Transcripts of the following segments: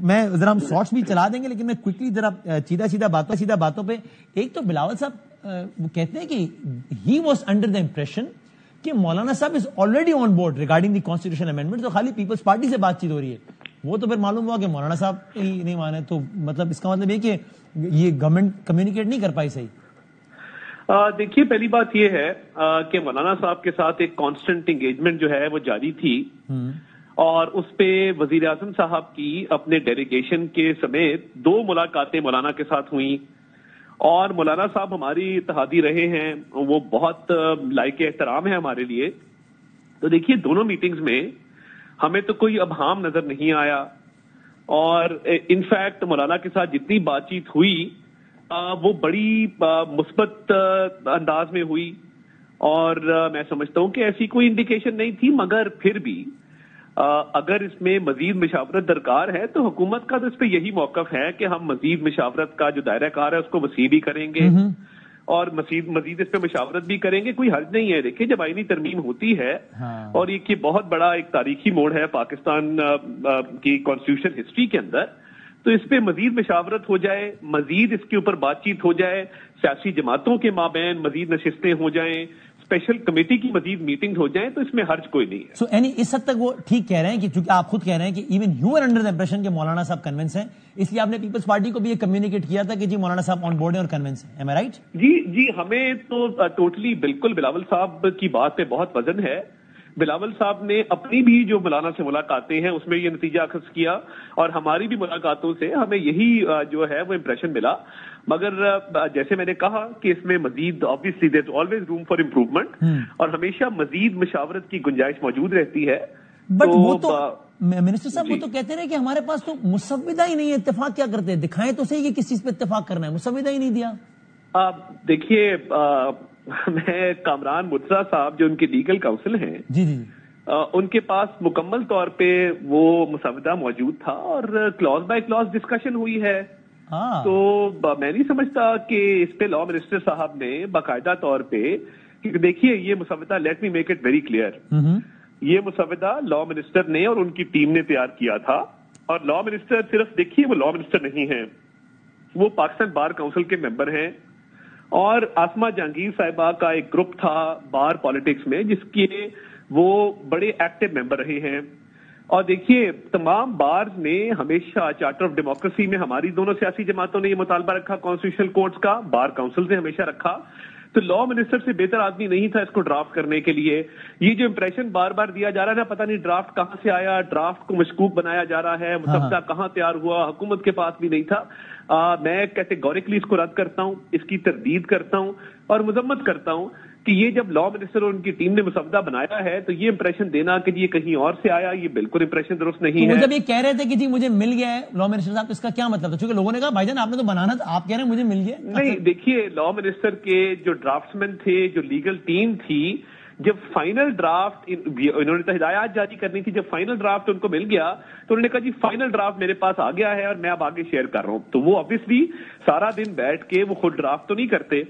میں ذرا ہم شارٹس بھی چلا دیں گے لیکن میں کوئکلی ذرا سیدھا باتوں پہ. ایک تو بلاول صاحب وہ کہتے ہیں کہ he was under the impression کہ مولانا صاحب is already on board regarding the constitution amendment, تو خالی پیپلز پارٹی سے بات چیت ہو رہی ہے. وہ تو پھر معلوم ہوا کہ مولانا صاحب ہی نہیں مانے, تو مطلب اس کا مطلب یہ کہ یہ گورنمنٹ کمیونیکیٹ نہیں کر پائی صحیح. دیکھیے پہلی بات یہ ہے کہ مولانا صاحب کے ساتھ ایک کانسٹنٹ انگیجمنٹ جو ہے وہ جاری تھی, اور اس پہ وزیر اعظم صاحب کی اپنے ڈیلیگیشن کے سمیت 2 ملاقاتیں مولانا کے ساتھ ہوئیں, اور مولانا صاحب ہماری اتحادی رہے ہیں, وہ بہت لائق احترام ہے ہمارے لیے. تو دیکھیے دونوں میٹنگز میں ہمیں تو کوئی ابہام نظر نہیں آیا, اور انفیکٹ مولانا کے ساتھ جتنی بات چیت ہوئی وہ بڑی مثبت انداز میں ہوئی, اور میں سمجھتا ہوں کہ ایسی کوئی انڈیکیشن نہیں تھی. مگر پھر بھی اگر اس میں مزید مشاورت درکار ہے تو حکومت کا تو اس پہ یہی موقف ہے کہ ہم مزید مشاورت کا جو دائرہ کار ہے اس کو وسیع بھی کریں گے, اور مزید اس پہ مشاورت بھی کریں گے. کوئی حرج نہیں ہے. دیکھیں جب آئینی ترمیم ہوتی ہے اور یہ بہت بڑا ایک تاریخی موڑ ہے پاکستان کی کانسٹیٹیوشن ہسٹری کے اندر, تو اس پہ مزید مشاورت ہو جائے, مزید اس کے اوپر بات چیت ہو جائے, سیاسی جماعتوں کے مابین مزید نشستیں ہو جائیں, اسپیشل کمیٹی کی مزید میٹنگ ہو جائیں, تو اس میں حرج کوئی نہیں ہے. سو اس حد تک وہ ٹھیک کہہ رہے ہیں کہ چونکہ آپ خود کہہ رہے ہیں کہ even you are under the impression کہ مولانا صاحب کنونس ہیں, اس لیے آپ نے پیپلز پارٹی کو بھی یہ کمیونیکیٹ کیا تھا کہ جی مولانا صاحب آن بورڈ ہیں اور کنونس ہیں. ایم آئی رائٹ؟ جی ہمیں تو ٹوٹلی بالکل بلاول صاحب کی بات پہ بہت وزن ہے. بلاول صاحب نے اپنی بھی جو مولانا سے ملاقاتیں ہیں اس میں یہ نتیجہ اخذ کیا, اور ہماری بھی ملاقاتوں سے ہمیں یہی جو ہے وہ امپریشن ملا. مگر جیسے میں نے کہا کہ اس میں مزید obviously there's always room for improvement, اور ہمیشہ مزید مشاورت کی گنجائش موجود رہتی ہے. بٹ وہ تو منسٹر صاحب وہ تو کہتے ہیں کہ ہمارے پاس تو مسودہ ہی نہیں ہے, اتفاق کیا کرتے ہیں, دکھائیں تو صحیح کہ کس چیز پہ اتفاق کرنا ہے, مسودہ ہی نہیں دیا. دیکھیے میں کامران مرتضیٰ صاحب جو ان کے لیگل کاؤنسل ہیں, جی ان کے پاس مکمل طور پہ وہ مسودہ موجود تھا, اور کلوز بائی کلوز ڈسکشن ہوئی ہے. تو میں نہیں سمجھتا کہ اس پہ لا منسٹر صاحب نے باقاعدہ طور پہ, کیونکہ دیکھیے یہ مسودہ, let me make it very clear, یہ مسودہ لا منسٹر نے اور ان کی ٹیم نے تیار کیا تھا. اور لا منسٹر صرف دیکھیے وہ لا منسٹر نہیں ہیں, وہ پاکستان بار کاؤنسل کے ممبر ہیں, اور آسما جہانگیر صاحبہ کا ایک گروپ تھا بار پالیٹکس میں جس کے وہ بڑے ایکٹیو ممبر رہے ہیں. اور دیکھیے تمام بارز نے ہمیشہ چارٹر آف ڈیموکریسی میں ہماری دونوں سیاسی جماعتوں نے یہ مطالبہ رکھا کانسٹیٹیوشنل کورٹس کا, بار کاؤنسل نے ہمیشہ رکھا. تو لا منسٹر سے بہتر آدمی نہیں تھا اس کو ڈرافٹ کرنے کے لیے. یہ جو امپریشن بار بار دیا جا رہا ہے نا, پتہ نہیں ڈرافٹ کہاں سے آیا, ڈرافٹ کو مشکوک بنایا جا رہا ہے, مسودہ کہاں تیار ہوا, حکومت کے پاس بھی نہیں تھا. میں کیٹیگوریکلی اس کو رد کرتا ہوں, اس کی تردید کرتا ہوں اور مذمت کرتا ہوں کہ یہ جب لا منسٹر اور ان کی ٹیم نے مسودہ بنایا ہے تو یہ امپریشن دینا کہ یہ کہیں اور سے آیا, یہ بالکل امپریشن درست نہیں ہے. جب یہ کہہ رہے تھے کہ جی مجھے مل گیا ہے لا منسٹر صاحب, اس کا کیا مطلب تھا؟ چونکہ لوگوں نے کہا بھائی جان آپ نے تو بنانا تھا, آپ کہہ رہے ہیں مجھے مل گیا. نہیں دیکھیے لا منسٹر کے جو ڈرافٹس مین تھے, جو لیگل ٹیم تھی, جب فائنل ڈرافٹ انہوں نے تو ہدایات جاری کرنی تھی, جب فائنل ڈرافٹ ان کو مل گیا تو انہوں نے کہا جی فائنل ڈرافٹ میرے پاس آ گیا ہے اور میں اب آگے شیئر کر رہا ہوں. تو وہ آبویسلی سارا دن بیٹھ کے وہ خود ڈرافٹ تو نہیں کرتے,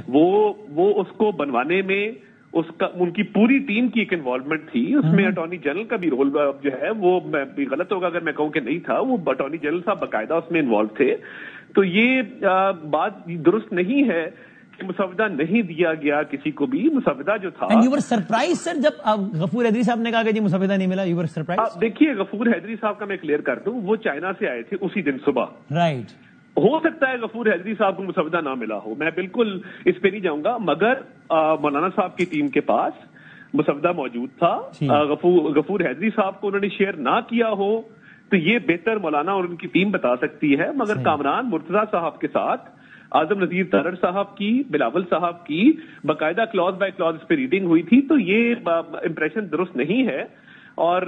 وہ اس کو بنوانے میں ان کی پوری ٹیم کی ایک انوالومنٹ تھی. اس میں اٹارنی جنرل کا بھی رول جو ہے وہ غلط ہوگا اگر میں کہوں کہ نہیں تھا, وہ اٹارنی جنرل صاحب باقاعدہ اس میں انوالو تھے. تو یہ بات درست نہیں ہے کہ مسودہ نہیں دیا گیا کسی کو بھی. مسودہ جو تھا, یو ور سرپرائز سر جب غفور حیدری صاحب نے کہا کہ جی مسودہ نہیں ملا, یو ور سرپرائز؟ دیکھیے غفور حیدری صاحب کا میں کلیئر کر دوں, وہ چائنا سے آئے تھے اسی دن صبح. رائٹ, ہو سکتا ہے غفور حیدری صاحب کو مسودہ نہ ملا ہو, میں بالکل اس پہ نہیں جاؤں گا, مگر مولانا صاحب کی ٹیم کے پاس مسودہ موجود تھا. غفور حیدری صاحب کو انہوں نے شیئر نہ کیا ہو تو یہ بہتر مولانا اور ان کی ٹیم بتا سکتی ہے. مگر کامران مرتضیٰ صاحب کے ساتھ اعظم نذیر ترڑ صاحب کی, بلاول صاحب کی باقاعدہ کلوز بائی کلوز اس پہ ریڈنگ ہوئی تھی, تو یہ امپریشن درست نہیں ہے. اور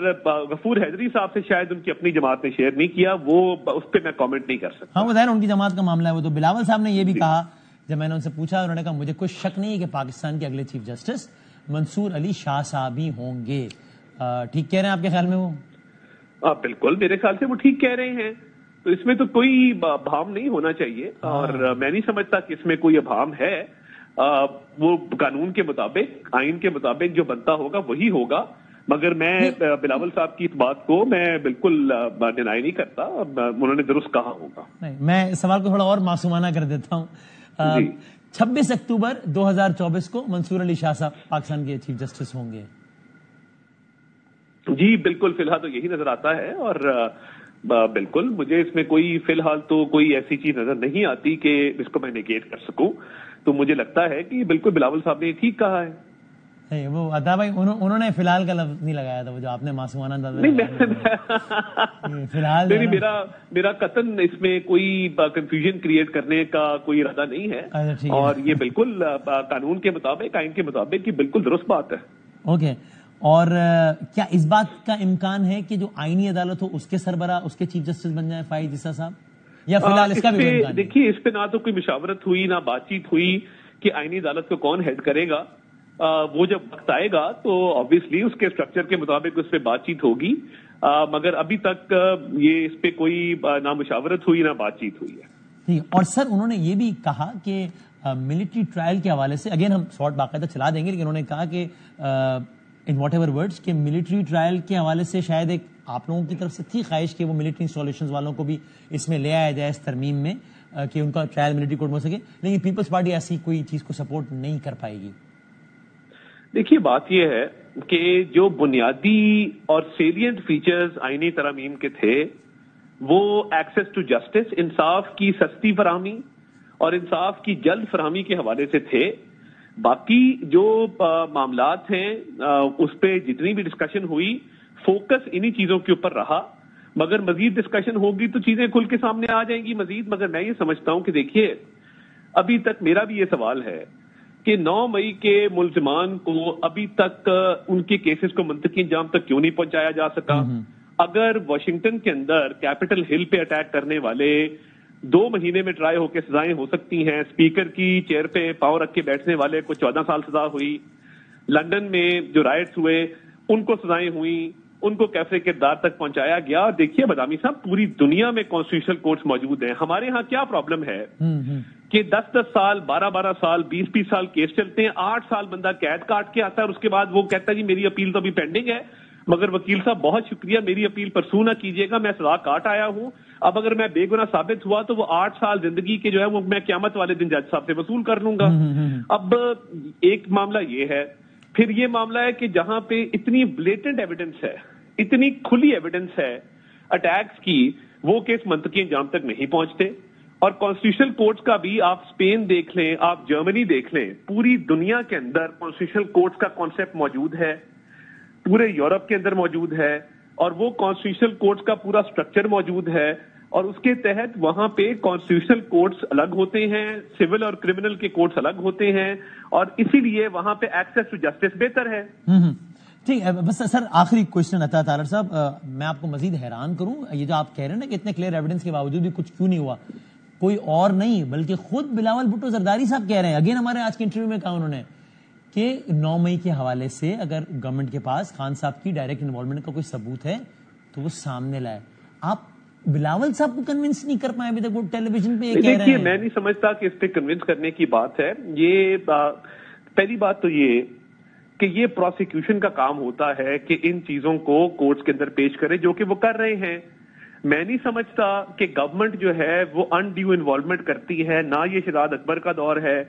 غفور حیدری صاحب سے شاید ان کی اپنی جماعت نے شیئر نہیں کیا, وہ اس پہ میں کامنٹ نہیں کر سکتا. ہاں وہ ظاہر ان کی جماعت کا معاملہ ہے. وہ تو بلاول صاحب نے یہ بھی کہا جب میں نے ان سے پوچھا, انہوں نے کہا مجھے کوئی شک نہیں ہے کہ پاکستان کے اگلے چیف جسٹس منصور علی شاہ صاحب ہی ہوں گے. ٹھیک کہہ رہے ہیں آپ کے خیال میں؟ وہ بالکل میرے خیال سے وہ ٹھیک کہہ رہے ہیں, تو اس میں تو کوئی ابہام نہیں ہونا چاہیے. اور میں نہیں سمجھتا کہ اس میں کوئی ابہام ہے. وہ قانون کے مطابق, آئین کے مطابق جو بنتا ہوگا وہی ہوگا. مگر میں بلاول صاحب کی اس بات کو میں بالکل ڈینائی نہیں کرتا، انہوں نے درست کہا ہوگا۔ میں سوال کو تھوڑا اور معصومانہ کر دیتا ہوں۔ 26 اکتوبر 2024 کو منصور علی شاہ صاحب پاکستان کے چیف جسٹس ہوں گے؟ جی بالکل، فی الحال تو یہی نظر آتا ہے، اور بالکل مجھے اس میں کوئی فی الحال تو کوئی ایسی چیز نظر نہیں آتی کہ اس کو میں نیگیٹ کر سکوں، تو مجھے لگتا ہے کہ بالکل بلاول صاحب نے ٹھیک کہا ہے۔ وہ عطا بھائی انہوں نے فی الحال کا لفظ نہیں لگایا تھا، وہ جو آپ نے معصومانہ انداز فی الحال میرا قطعاً اس میں کوئی کنفیوژن کریٹ کرنے کا کوئی ارادہ نہیں ہے، اور یہ بالکل قانون کے مطابق، آئین کے مطابق یہ بالکل درست بات ہے۔ اوکے، اور کیا اس بات کا امکان ہے کہ جو آئینی عدالت ہو اس کے سربراہ اس کے چیف جسٹس بن جائیں فائز عیسیٰ صاحب، یا فی الحال اس کا بھی امکان؟ دیکھیے اس پہ نہ تو کوئی مشاورت ہوئی، نہ بات چیت ہوئی کہ آئینی عدالت کو کون ہیڈ کرے گا۔ وہ جب وقت آئے گا تو آبویسلی اس کے اسٹرکچر کے مطابق اس پہ بات چیت ہوگی، مگر ابھی تک یہ اس پہ کوئی نہ مشاورت ہوئی نہ بات چیت ہوئی ہے۔ اور سر انہوں نے یہ بھی کہا کہ ملٹری ٹرائل کے حوالے سے، اگین ہم شارٹ باقاعدہ چلا دیں گے، لیکن انہوں نے کہا کہ ان واٹ ایور ورڈز کہ ملٹری ٹرائل کے حوالے سے شاید ایک آپ لوگوں کی طرف سے تھی خواہش کہ وہ ملٹری انسٹالیشنز والوں کو بھی اس میں لے آیا جائے اس ترمیم میں کہ ان کا ٹرائل ملٹری کورٹ میں ہو سکے، لیکن پیپلز پارٹی ایسی کوئی چیز کو سپورٹ نہیں کر پائے گی۔ دیکھیے بات یہ ہے کہ جو بنیادی اور سیلینٹ فیچرز آئینی ترامیم کے تھے وہ ایکسیس ٹو جسٹس، انصاف کی سستی فراہمی اور انصاف کی جلد فراہمی کے حوالے سے تھے۔ باقی جو معاملات ہیں اس پہ جتنی بھی ڈسکشن ہوئی فوکس انہی چیزوں کے اوپر رہا، مگر مزید ڈسکشن ہوگی تو چیزیں کھل کے سامنے آ جائیں گی مزید۔ مگر میں یہ سمجھتا ہوں کہ دیکھیے ابھی تک میرا بھی یہ سوال ہے کہ 9 مئی کے ملزمان کو ابھی تک ان کے کیسز کو منطقی انجام تک کیوں نہیں پہنچایا جا سکا؟ اگر واشنگٹن کے اندر کیپٹل ہل پہ اٹیک کرنے والے 2 مہینے میں ٹرائی ہو کے سزائیں ہو سکتی ہیں، اسپیکر کی چیئر پہ پاؤں رکھ کے بیٹھنے والے کو 14 سال سزا ہوئی، لندن میں جو رائٹس ہوئے ان کو سزائیں ہوئیں، ان کو کیفے کردار تک پہنچایا گیا۔ دیکھیے بدامی صاحب پوری دنیا میں کانسٹیٹیوشنل کورٹس موجود ہیں، ہمارے ہاں کیا پرابلم ہے کہ 10 سال 12 سال 20 سال کیس چلتے ہیں، 8 سال بندہ قید کاٹ کے آتا ہے اور اس کے بعد وہ کہتا ہے جی میری اپیل تو ابھی پینڈنگ ہے، مگر وکیل صاحب بہت شکریہ میری اپیل پرسو نہ کیجیے گا، میں سزا کاٹ آیا ہوں، اب اگر میں بے گناہ ثابت ہوا تو وہ 8 سال زندگی کے جو ہے وہ میں قیامت والے دن جج صاحب سے وصول کر لوں گا۔ اب ایک معاملہ یہ ہے، پھر یہ معاملہ ہے کہ جہاں پہ اتنی بلیٹنٹ ایویڈنس ہے، اتنی کھلی ایویڈنس ہے اٹیکس کی، وہ کیس منطقی انجام تک نہیں پہنچتے۔ اور کانسٹیٹیوشنل کورٹس کا بھی آپ اسپین دیکھ لیں، آپ جرمنی دیکھ لیں، پوری دنیا کے اندر کانسٹیٹیوشنل کورٹس کا کانسیپٹ موجود ہے، پورے یورپ کے اندر موجود ہے، اور وہ کانسٹیٹیوشنل کورٹس کا پورا سٹرکچر موجود ہے، اور اس کے تحت وہاں پہ کانسٹیٹیوشنل کورٹس الگ ہوتے ہیں، سول اور کرمنل کے کورٹس الگ ہوتے ہیں، اور اسی لیے وہاں پہ ایکسیس ٹو جسٹس بہتر ہے۔ ٹھیک ہے، بس سر آخری کوشچن عطا طاہر صاحب، میں آپ کو مزید حیران کروں، یہ جو آپ کہہ رہے ہیں نا کہ اتنے کلیئر ایویڈنس کے باوجود بھی کچھ کیوں نہیں ہوا، کوئی اور نہیں بلکہ خود بلاول بھٹو زرداری صاحب کہہ رہے ہیں، اگین ہمارے آج کے انٹرویو میں کہا انہوں نے کہ 9 مئی کے حوالے سے اگر گورنمنٹ کے پاس خان صاحب کی ڈائریکٹ انوالومنٹ کا کوئی ثبوت ہے تو وہ سامنے لائے۔ آپ بلاول صاحب کو کنونس نہیں کر پائے ابھی تک، وہ ٹیلی ویژن پہ یہ کہہ رہے ہیں۔ میں نہیں سمجھتا کہ اس پہ کنونس کرنے کی بات ہے، یہ پہلی بات تو یہ کہ یہ پروسیکیوشن کا کام ہوتا ہے کہ ان چیزوں کو کورٹس کے اندر پیش کرے، جو کہ وہ کر رہے ہیں۔ میں نہیں سمجھتا کہ گورنمنٹ جو ہے وہ انڈیو انوالومنٹ کرتی ہے، نہ یہ شہزاد اکبر کا دور ہے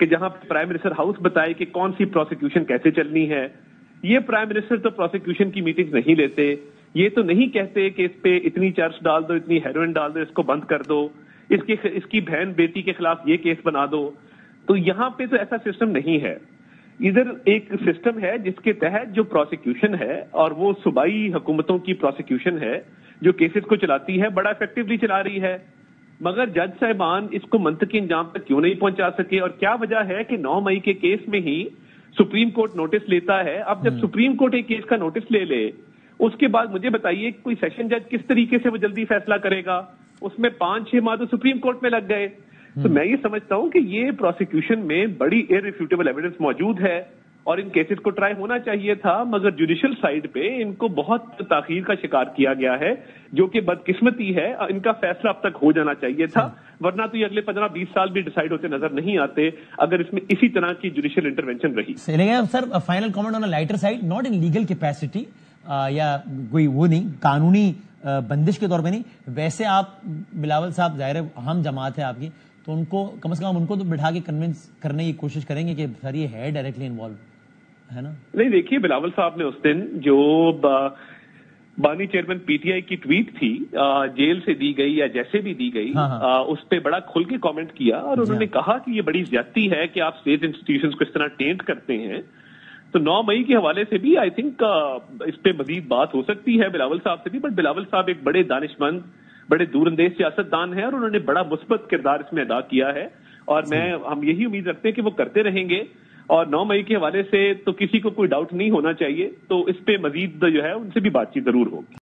کہ جہاں پرائم منسٹر ہاؤس بتائے کہ کون سی پروسیکیوشن کیسے چلنی ہے۔ یہ پرائم منسٹر تو پروسیکیوشن کی میٹنگ نہیں لیتے، یہ تو نہیں کہتے کہ اس پہ اتنی چرچ ڈال دو، اتنی ہیروئن ڈال دو، اس کو بند کر دو، اس کی بہن بیٹی کے خلاف یہ کیس بنا دو۔ تو یہاں پہ تو ایسا سسٹم نہیں ہے، ادھر ایک سسٹم ہے جس کے تحت جو پروسیکیوشن ہے، اور وہ صوبائی حکومتوں کی پروسیکیوشن ہے جو کیسز کو چلاتی ہے، بڑا افیکٹولی چلا رہی ہے، مگر جج صاحبان اس کو منطقی انجام تک کیوں نہیں پہنچا سکے؟ اور کیا وجہ ہے کہ 9 مئی کے کیس میں ہی سپریم کورٹ نوٹس لیتا ہے؟ اب جب سپریم کورٹ ایک کیس کا نوٹس لے لے، اس کے بعد مجھے بتائیے کوئی سیشن جج کس طریقے سے وہ جلدی فیصلہ کرے گا؟ اس میں 5-6 ماہ تو سپریم کورٹ میں لگ گئے۔ تو میں یہ سمجھتا ہوں کہ یہ پروسیکیوشن میں بڑی ارریفیوٹیبل ایویڈنس موجود ہے، اور ان کیسز کو ٹرائی ہونا چاہیے تھا، مگر جوڈیشل سائڈ پہ ان کو بہت تاخیر کا شکار کیا گیا ہے، جو کہ بدقسمتی ہے۔ ان کا فیصلہ اب تک ہو جانا چاہیے تھا، ورنہ تو یہ اگلے 15-20 سال بھی ڈیسائیڈ ہوتے نظر نہیں آتے اگر اس میں اسی طرح کی جوڈیشل انٹرونشن رہی۔ Sir final comment on lighter side, not in legal capacity یا کوئی وہ نہیں قانونی بندش کے طور پہ نہیں، ویسے آپ بلاول صاحب ظاہر اہم جماعت ہے آپ کی، تو ان کو کم از کم ان کو تو بٹھا کے کنونس کرنے کی کوشش کریں گے کہ سر یہ ہے ڈائریکٹلی انوالو ہے نا؟ نہیں، دیکھیے بلاول صاحب نے اس دن جو بانی چیئرمین پی ٹی آئی کی ٹویٹ تھی جیل سے دی گئی یا جیسے بھی دی گئی، اس پہ بڑا کھل کے کامنٹ کیا اور انہوں نے کہا کہ یہ بڑی زیادتی ہے کہ آپ اسٹیٹ انسٹیٹیوشنز کو اس طرح ٹینٹ کرتے ہیں۔ تو 9 مئی کے حوالے سے بھی آئی تھنک اس پہ مزید بات ہو سکتی ہے بلاول صاحب سے بھی، بٹ بلاول صاحب ایک بڑے دانش مند، بڑے دور اندیش سیاستدان ہیں اور انہوں نے بڑا مثبت کردار اس میں ادا کیا ہے، اور ہم یہی امید رکھتے ہیں کہ وہ کرتے رہیں گے۔ اور 9 مئی کے حوالے سے تو کسی کو کوئی ڈاؤٹ نہیں ہونا چاہیے، تو اس پہ مزید جو ہے ان سے بھی بات چیت ضرور ہوگی۔